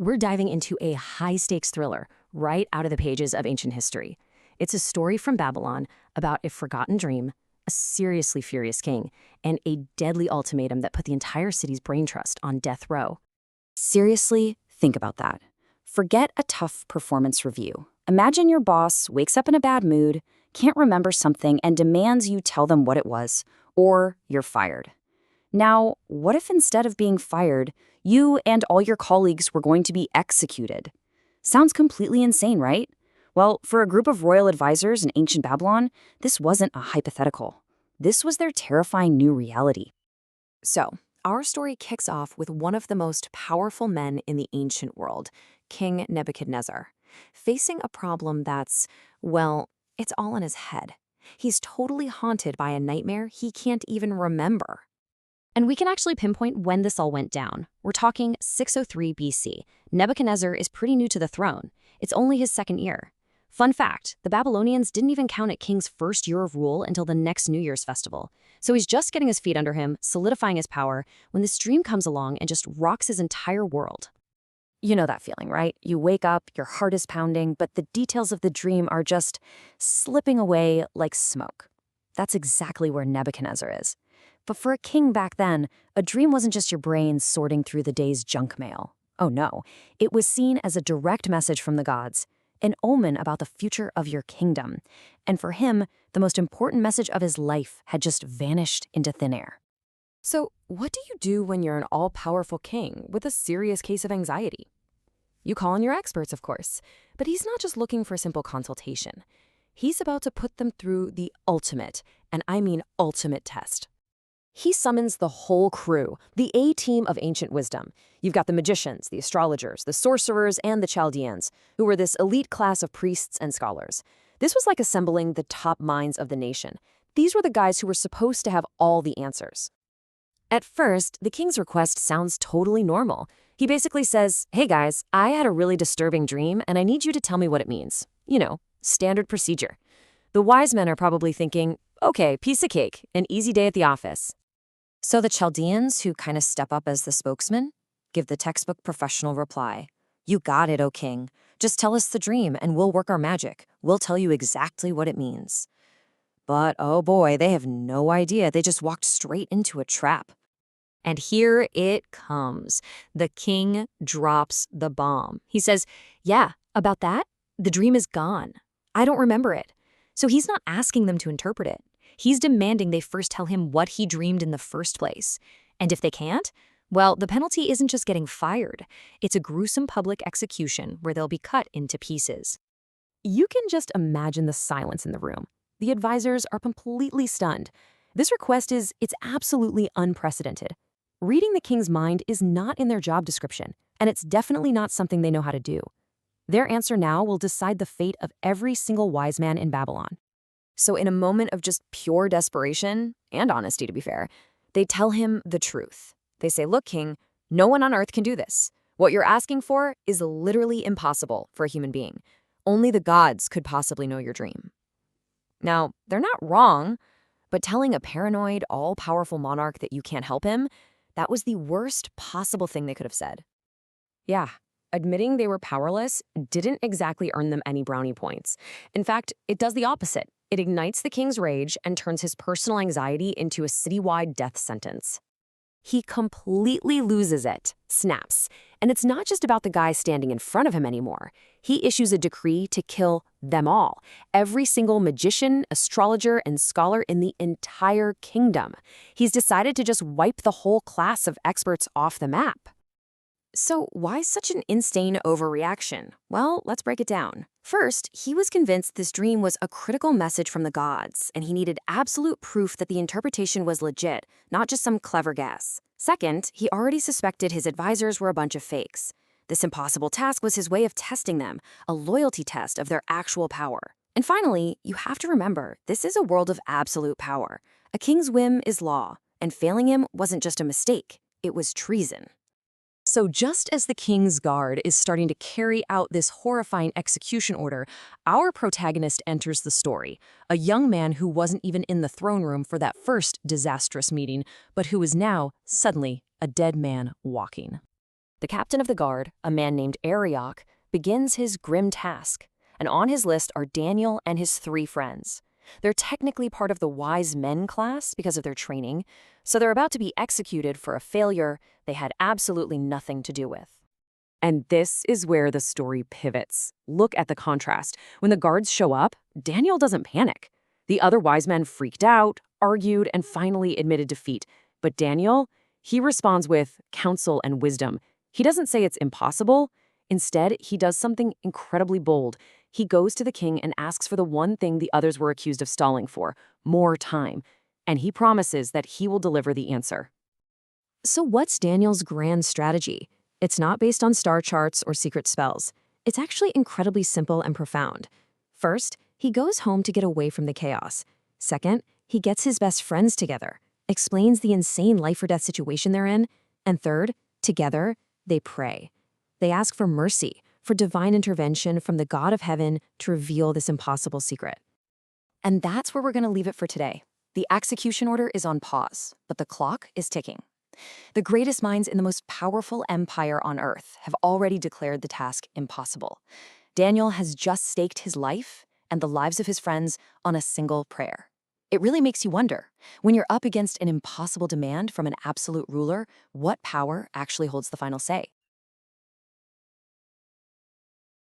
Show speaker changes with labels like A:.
A: We're diving into a high-stakes thriller right out of the pages of ancient history. It's a story from Babylon about a forgotten dream, a seriously furious king, and a deadly ultimatum that put the entire city's brain trust on death row.
B: Seriously, think about that. Forget a tough performance review. Imagine your boss wakes up in a bad mood, can't remember something, and demands you tell them what it was, or you're fired. Now, what if instead of being fired, you and all your colleagues were going to be executed? Sounds completely insane, right? Well, for a group of royal advisors in ancient Babylon, this wasn't a hypothetical. This was their terrifying new reality.
A: So, our story kicks off with one of the most powerful men in the ancient world, King Nebuchadnezzar, facing a problem that's, well, it's all in his head. He's totally haunted by a nightmare he can't even remember. And we can actually pinpoint when this all went down. We're talking 603 BC. Nebuchadnezzar is pretty new to the throne. It's only his second year. Fun fact, the Babylonians didn't even count a king's first year of rule until the next New Year's festival. So he's just getting his feet under him, solidifying his power, when this dream comes along and just rocks his entire world.
B: You know that feeling, right? You wake up, your heart is pounding, but the details of the dream are just slipping away like smoke. That's exactly where Nebuchadnezzar is. But for a king back then, a dream wasn't just your brain sorting through the day's junk mail. Oh no, it was seen as a direct message from the gods, an omen about the future of your kingdom. And for him, the most important message of his life had just vanished into thin air.
A: So, what do you do when you're an all-powerful king with a serious case of anxiety? You call on your experts, of course, but he's not just looking for a simple consultation. He's about to put them through the ultimate, and I mean ultimate test. He summons the whole crew, the A-team of ancient wisdom. You've got the magicians, the astrologers, the sorcerers, and the Chaldeans, who were this elite class of priests and scholars. This was like assembling the top minds of the nation. These were the guys who were supposed to have all the answers. At first, the king's request sounds totally normal. He basically says, "Hey guys, I had a really disturbing dream, and I need you to tell me what it means." You know, standard procedure. The wise men are probably thinking, okay, piece of cake, an easy day at the office. So the Chaldeans, who kind of step up as the spokesman, give the textbook professional reply. "You got it, O king. Just tell us the dream and we'll work our magic. We'll tell you exactly what it means." But oh boy, they have no idea. They just walked straight into a trap. And here it comes. The king drops the bomb. He says, "Yeah, about that, the dream is gone. I don't remember it." So he's not asking them to interpret it. He's demanding they first tell him what he dreamed in the first place. And if they can't, well, the penalty isn't just getting fired. It's a gruesome public execution where they'll be cut into pieces. You can just imagine the silence in the room. The advisors are completely stunned. This request it's absolutely unprecedented. Reading the king's mind is not in their job description, and it's definitely not something they know how to do. Their answer now will decide the fate of every single wise man in Babylon. So in a moment of just pure desperation, and honesty to be fair, they tell him the truth. They say, "Look, king, no one on earth can do this. What you're asking for is literally impossible for a human being. Only the gods could possibly know your dream." Now, they're not wrong, but telling a paranoid, all-powerful monarch that you can't help him, that was the worst possible thing they could have said. Yeah, admitting they were powerless didn't exactly earn them any brownie points. In fact, it does the opposite. It ignites the king's rage and turns his personal anxiety into a citywide death sentence. He completely loses it, snaps. And it's not just about the guy standing in front of him anymore. He issues a decree to kill them all, every single magician, astrologer, and scholar in the entire kingdom. He's decided to just wipe the whole class of experts off the map. So why such an insane overreaction? Well, let's break it down. First, he was convinced this dream was a critical message from the gods, and he needed absolute proof that the interpretation was legit, not just some clever guess. Second, he already suspected his advisors were a bunch of fakes. This impossible task was his way of testing them, a loyalty test of their actual power. And finally, you have to remember, this is a world of absolute power. A king's whim is law, and failing him wasn't just a mistake, it was treason. So just as the king's guard is starting to carry out this horrifying execution order, our protagonist enters the story, a young man who wasn't even in the throne room for that first disastrous meeting, but who is now, suddenly, a dead man walking. The captain of the guard, a man named Arioch, begins his grim task, and on his list are Daniel and his 3 friends. They're technically part of the wise men class because of their training, so they're about to be executed for a failure they had absolutely nothing to do with.
B: And this is where the story pivots. Look at the contrast. When the guards show up, Daniel doesn't panic. The other wise men freaked out, argued, and finally admitted defeat. But Daniel, he responds with counsel and wisdom. He doesn't say it's impossible. Instead, he does something incredibly bold. He goes to the king and asks for the one thing the others were accused of stalling for, more time. And he promises that he will deliver the answer.
A: So what's Daniel's grand strategy? It's not based on star charts or secret spells. It's actually incredibly simple and profound. First, he goes home to get away from the chaos. Second, he gets his best friends together, explains the insane life-or-death situation they're in. And third, together, they pray. They ask for mercy, for divine intervention from the God of heaven to reveal this impossible secret. And that's where we're going to leave it for today. The execution order is on pause, but the clock is ticking. The greatest minds in the most powerful empire on earth have already declared the task impossible. Daniel has just staked his life and the lives of his friends on a single prayer. It really makes you wonder, when you're up against an impossible demand from an absolute ruler, what power actually holds the final say?